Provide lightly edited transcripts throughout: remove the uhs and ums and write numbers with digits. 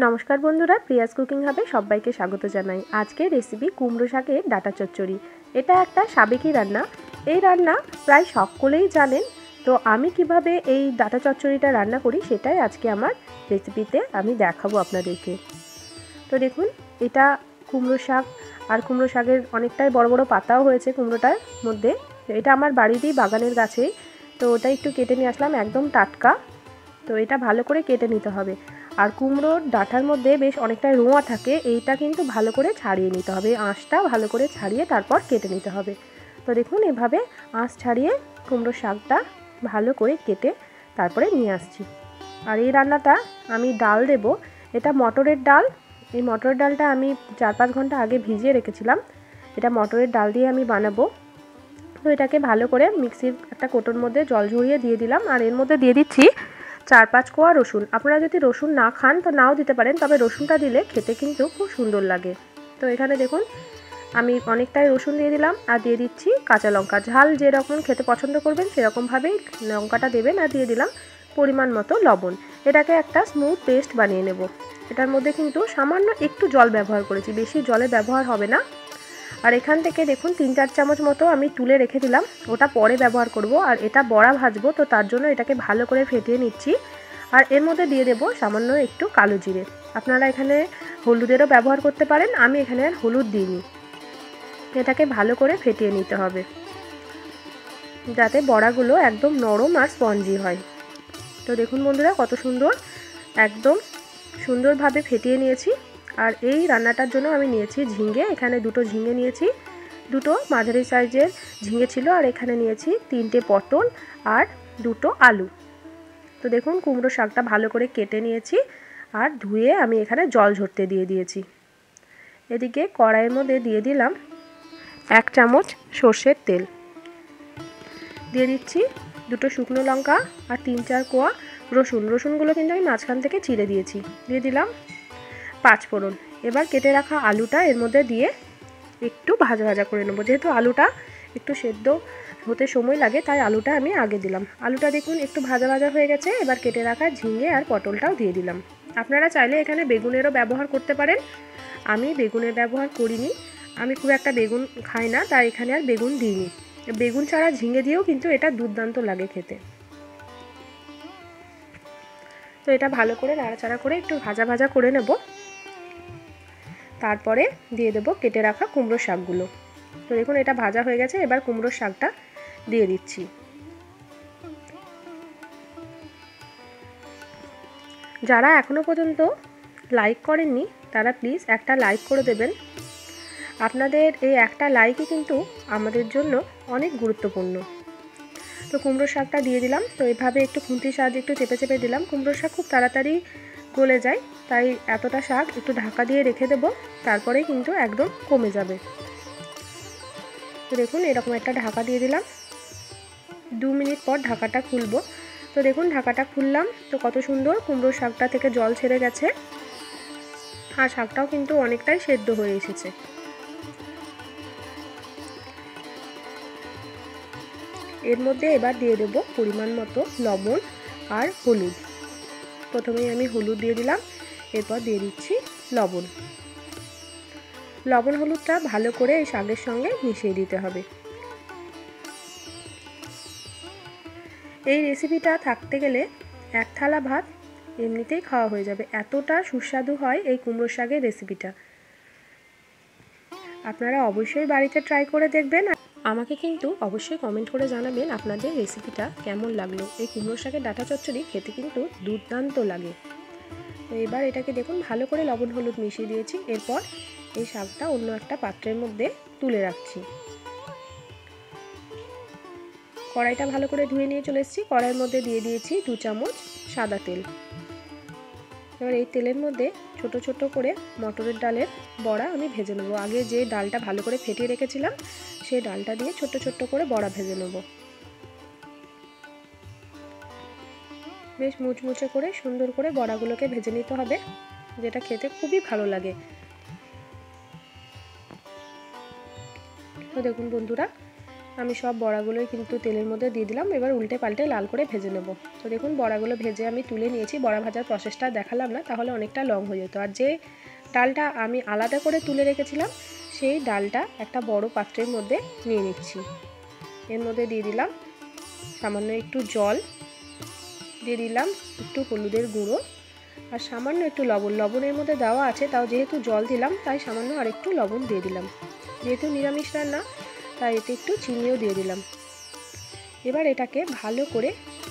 নমস্কার বন্ধুরা, Prius cooking হাবে সবাইকে স্বাগত জানাই। আজকে রেসিপি কুমড়ো শাকের ডাঁটা চচ্চড়ি। এটা একটা সাবেকি রান্না। এই রান্না প্রায় সকলেই জানেন। তো আমি কিভাবে এই ডাঁটা চচ্চড়িটা রান্না করি সেটাই আজকে আমার রেসিপিতে আমি দেখাবো আপনাদেরকে। তো দেখুন, এটা কুমড়ো শাক, আর কুমড়ো শাকের অনেকটাই বড় বড় পাতাও হয়েছে কুমড়োটার মধ্যে। এটা আমার বাড়িতেই বাগানের গাছেই, তো ওটা একটু কেটে নিয়ে আসলাম, একদম টাটকা। তো এটা ভালো করে কেটে নিতে হবে। আর কুমড়োর ডাঁটার মধ্যে বেশ অনেকটা রোঁয়া থাকে, এইটা কিন্তু ভালো করে ছাড়িয়ে নিতে হবে। আঁশটা ভালো করে ছাড়িয়ে তারপর কেটে নিতে হবে। তো দেখুন, এভাবে আঁশ ছাড়িয়ে কুমড়োর শাকটা ভালো করে কেটে তারপরে নিয়ে আসছি। আর এই রান্নাটা আমি ডাল দেব, এটা মটরের ডাল। এই মটরের ডালটা আমি 4-5 ঘন্টা আগে ভিজিয়ে রেখেছিলাম। এটা মটরের ডাল দিয়ে আমি বানাবো। তো এটাকে ভালো করে মিক্সির একটা কোটোর মধ্যে জল ঝরিয়ে দিয়ে দিলাম। আর এর মধ্যে দিয়ে দিচ্ছি 4-5 কোয়া রসুন। আপনারা যদি রসুন না খান তো নাও দিতে পারেন, তবে রসুনটা দিলে খেতে কিন্তু খুব সুন্দর লাগে। তো এখানে দেখুন, আমি অনেকটাই রসুন দিয়ে দিলাম। আর দিয়ে দিচ্ছি কাঁচা লঙ্কা। ঝাল যেরকম খেতে পছন্দ করবেন সেরকমভাবেই লঙ্কাটা দেবেন। আর দিয়ে দিলাম পরিমাণ মতো লবণ। এটাকে একটা স্মুথ পেস্ট বানিয়ে নেব। এটার মধ্যে কিন্তু সামান্য একটু জল ব্যবহার করেছি, বেশি জলের ব্যবহার হবে না। আর এখান থেকে দেখুন 3-4 চামচ মতো আমি তুলে রেখে দিলাম, ওটা পরে ব্যবহার করব। আর এটা বড়া ভাজবো, তো তার জন্য এটাকে ভালো করে ফেটিয়ে নিচ্ছি। আর এর মধ্যে দিয়ে দেব সামান্য একটু কালো জিরে। আপনারা এখানে হলুদেরও ব্যবহার করতে পারেন, আমি এখানে আর হলুদ দিইনি। এটাকে ভালো করে ফেটিয়ে নিতে হবে যাতে বড়াগুলো একদম নরম আর স্পঞ্জি হয়। তো দেখুন বন্ধুরা, কত সুন্দর, একদম সুন্দরভাবে ফেটিয়ে নিয়েছি। আর এই রান্নাটার জন্য আমি নিয়েছি ঝিঙে। এখানে 2টো ঝিঙে নিয়েছি, 2টো মাঝারি সাইজের ঝিঙে ছিল। আর এখানে নিয়েছি 3টে পটল আর 2টো আলু। তো দেখুন, কুমড়ো শাকটা ভালো করে কেটে নিয়েছি আর ধুয়ে আমি এখানে জল ঝরতে দিয়ে দিয়েছি। এদিকে কড়াইয়ের মধ্যে দিয়ে দিলাম 1 চামচ সর্ষের তেল, দিয়ে দিচ্ছি 2টো শুকনো লঙ্কা আর 3-4 কোয়া রসুন। রসুনগুলো কিন্তু আমি মাঝখান থেকে চিড়ে দিয়েছি। দিয়ে দিলাম 5 ফোড়ন। এবার কেটে রাখা আলুটা এর মধ্যে দিয়ে একটু ভাজা ভাজা করে নেবো। যেহেতু আলুটা একটু সেদ্ধ হতে সময় লাগে, তাই আলুটা আমি আগে দিলাম। আলুটা দেখুন একটু ভাজা ভাজা হয়ে গেছে। এবার কেটে রাখা ঝিঙে আর পটলটাও দিয়ে দিলাম। আপনারা চাইলে এখানে বেগুনেরও ব্যবহার করতে পারেন, আমি বেগুনের ব্যবহার করিনি। আমি খুব একটা বেগুন খাই না, তাই এখানে আর বেগুন দিইনি। বেগুন ছাড়া ঝিঙে দিয়েও কিন্তু এটা দুর্দান্ত লাগে খেতে। তো এটা ভালো করে নাড়াচাড়া করে একটু ভাজা ভাজা করে নেব। তারপরে দিয়ে দেবো কেটে রাখা কুমড়ো শাকগুলো। তো দেখুন, এটা ভাজা হয়ে গেছে। এবার কুমড়োর শাকটা দিয়ে দিচ্ছি। যারা এখনও পর্যন্ত লাইক করেননি তারা প্লিজ একটা লাইক করে দেবেন। আপনাদের এই একটা লাইকই কিন্তু আমাদের জন্য অনেক গুরুত্বপূর্ণ। তো কুমড়ো শাকটা দিয়ে দিলাম। তো এভাবে একটু খুন্তির সাহায্যে একটু চেপে চেপে দিলাম। কুমড়ো শাক খুব তাড়াতাড়ি গলে যায়, তাই এতটা শাক একটু ঢাকা দিয়ে রেখে দেবো, তারপরেই কিন্তু একদম কমে যাবে। তো দেখুন, এরকম একটা ঢাকা দিয়ে দিলাম। 2 মিনিট পর ঢাকাটা খুলবো। তো দেখুন, ঢাকাটা খুললাম। তো কত সুন্দর কুমড়োর শাকটা থেকে জল ছেড়ে গেছে, আর শাকটাও কিন্তু অনেকটাই সেদ্ধ হয়ে এসেছে। এর মধ্যে এবার দিয়ে দেব পরিমাণ মতো লবণ আর হলুদ। প্রথমেই আমি হলুদ দিয়ে দিলাম, এরপর দিয়ে দিচ্ছি লবণ। লবণ হলুদটা ভালো করে এই শাকের সঙ্গে মিশিয়ে দিতে হবে। এই রেসিপিটা থাকতে গেলে 1 থালা ভাত এমনিতেই খাওয়া হয়ে যাবে, এতটা সুস্বাদু হয় এই কুমড়ো শাকের রেসিপিটা। আপনারা অবশ্যই বাড়িতে ট্রাই করে দেখবেন। আমাকে কিন্তু অবশ্যই কমেন্ট করে জানাবেন আপনাদের রেসিপিটা কেমন লাগলো। এই কুমড়ো শাকের ডাঁটা চচ্চড়ি খেতে কিন্তু দুর্দান্ত লাগে। তো এবার এটাকে দেখুন ভালো করে লবণ হলুদ মিশিয়ে দিয়েছি। এরপর এই শাকটা অন্য একটা পাত্রের মধ্যে তুলে রাখছি। কড়াইটা ভালো করে ধুয়ে নিয়ে চলে এসেছি। কড়াইয়ের মধ্যে দিয়ে দিয়েছি 2 চামচ সাদা তেল। এবার এই তেলের মধ্যে ছোট ছোট করে মটরের ডালের বড়া আমি ভেজে নেবো। আগে যে ডালটা ভালো করে ফেটিয়ে রেখেছিলাম সেই ডালটা দিয়ে ছোট ছোট করে বড়া ভেজে নেব। বেশ মুচমুচে করে সুন্দর করে বড়াগুলোকে ভেজে নিতে হবে, যেটা খেতে খুবই ভালো লাগে। তো দেখুন বন্ধুরা, আমি সব বড়াগুলোই কিন্তু তেলের মধ্যে দিয়ে দিলাম। এবার উল্টে পাল্টে লাল করে ভেজে নেব। তো দেখুন বড়াগুলো ভেজে আমি তুলে নিয়েছি। বড়া ভাজার প্রসেসটা দেখালাম না, তাহলে অনেকটা লং হয়ে যেত। আর যে ডালটা আমি আলাদা করে তুলে রেখেছিলাম সেই ডালটা একটা বড় পাত্রের মধ্যে নিয়ে নিচ্ছি। এর মধ্যে দিয়ে দিলাম সামান্য একটু জল, দিয়ে দিলাম একটু হলুদের গুঁড়ো আর সামান্য একটু লবণ। লবণের মধ্যে দেওয়া আছে, তাও যেহেতু জল দিলাম তাই সামান্য আর একটু লবণ দিয়ে দিলাম। যেহেতু নিরামিষ রান্না তাই এতে একটু চিনিও দিয়ে দিলাম। এবার এটাকে ভালো করে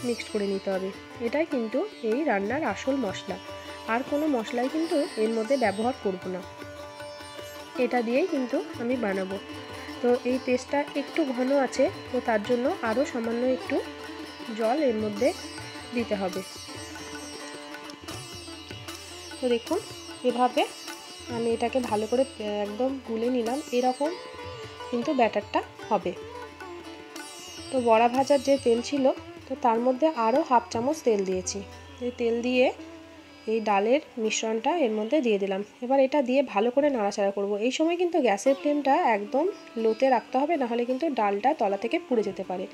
মিক্সড করে নিতে হবে। এটাই কিন্তু এই রান্নার আসল মশলা, আর কোনো মশলাই কিন্তু এর মধ্যে ব্যবহার করব না। এটা দিয়েই কিন্তু আমি বানাবো। তো এই পেস্টটা একটু ঘন আছে, তো তার জন্য আরও সামান্য একটু জল এর মধ্যে দিতে হবে। তো দেখুন এভাবে আমি এটাকে ভালো করে একদম গুলে নিলাম। এরকম কিন্তু ব্যাটারটা হবে। তো বড়া ভাজার যে তেল ছিল, তো তার মধ্যে আরও হাফ চামচ তেল দিয়েছি। এই তেল দিয়ে এই ডালের মিশ্রণটা এর মধ্যে দিয়ে দিলাম। এবার এটা দিয়ে ভালো করে নাড়াচাড়া করব। এই সময় কিন্তু গ্যাসের ফ্লেমটা একদম লোতে রাখতে হবে, নাহলে কিন্তু ডালটা তলা থেকে পুড়ে যেতে পারে।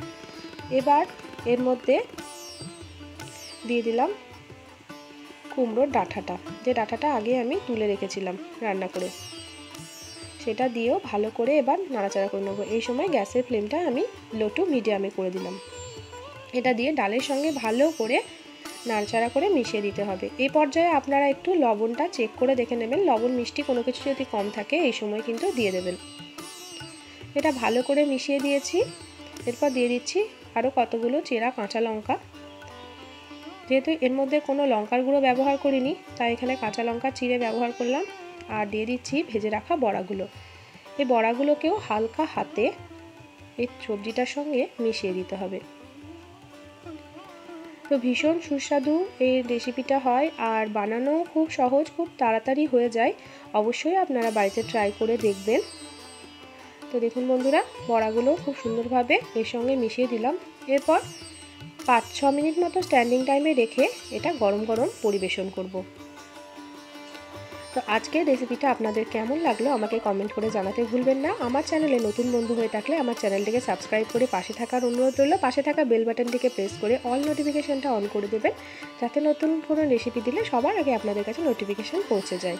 এবার এর মধ্যে দিয়ে দিলাম কুমড়োর ডাঁটাটা, যে ডাঁটাটা আগে আমি তুলে রেখেছিলাম রান্না করে, সেটা দিয়েও ভালো করে এবার নাড়াচাড়া করে নেবো। এই সময় গ্যাসের ফ্লেমটা আমি লো টু মিডিয়ামে করে দিলাম। এটা দিয়ে ডালের সঙ্গে ভালো করে নাড়াচাড়া করে মিশিয়ে দিতে হবে। এই পর্যায়ে আপনারা একটু লবণটা চেক করে দেখে নেবেন। লবণ মিষ্টি কোনো কিছু যদি কম থাকে এই সময় কিন্তু দিয়ে দেবেন। এটা ভালো করে মিশিয়ে দিয়েছি। এরপর দিয়ে দিচ্ছি আরও কতগুলো চেরা কাঁচা লঙ্কা। যেহেতু এর মধ্যে কোনো লঙ্কার গুঁড়ো ব্যবহার করিনি, তাই এখানে কাঁচা লঙ্কা চিড়ে ব্যবহার করলাম। আর দিয়ে দিচ্ছি ভেজে রাখা বড়াগুলো। এই বড়াগুলোকেও হালকা হাতে এই সবজিটার সঙ্গে মিশিয়ে দিতে হবে। তো ভীষণ সুস্বাদু এই রেসিপিটা হয়, আর বানানো খুব সহজ, খুব তাড়াতাড়ি হয়ে যায়। অবশ্যই আপনারা বাড়িতে ট্রাই করে দেখবেন। তো দেখুন বন্ধুরা, বড়াগুলো খুব সুন্দরভাবে এর সঙ্গে মিশিয়ে দিলাম। এরপর 5-6 মিনিট মতো স্ট্যান্ডিং টাইমে রেখে এটা গরম গরম পরিবেশন করব। তো আজকের রেসিপিটা আপনাদের কেমন লাগলো আমাকে কমেন্ট করে জানাতে ভুলবেন না। আমার চ্যানেলে নতুন বন্ধু হয়ে থাকলে আমার চ্যানেলটিকে সাবস্ক্রাইব করে পাশে থাকার অনুরোধ রইল। পাশে থাকা বেল বাটনটিকে প্রেস করে অল নোটিফিকেশানটা অন করে দেবেন, যাতে নতুন কোনো রেসিপি দিলে সবার আগে আপনাদের কাছে নোটিফিকেশান পৌঁছে যায়।